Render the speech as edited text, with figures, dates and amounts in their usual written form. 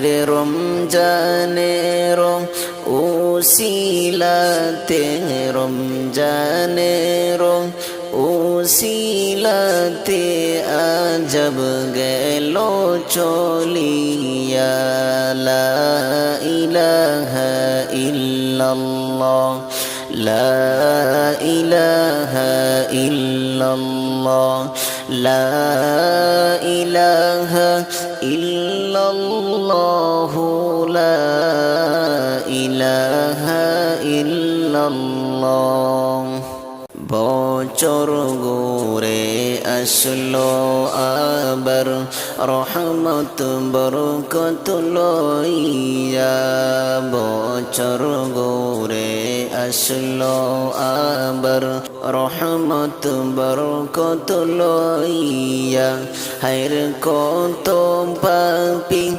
হায়রে রমজানের উসিলাতে রমজানের উসিলাতে আজব গেল চলিয়া লা ইলাহা ইল্লাল্লাহ লা ইলাহা ইল্লাল্লাহ লা ইলাহা ইল্লাল্লাহ লা ইলাহা ইল্লাল্লাহ। বছর ঘুরে আসলো আবার রহমত বরকত লইয়া, বছর ঘুরে আসলো আবার রহমত বরকত লইয়া। হায়রে কত পাপী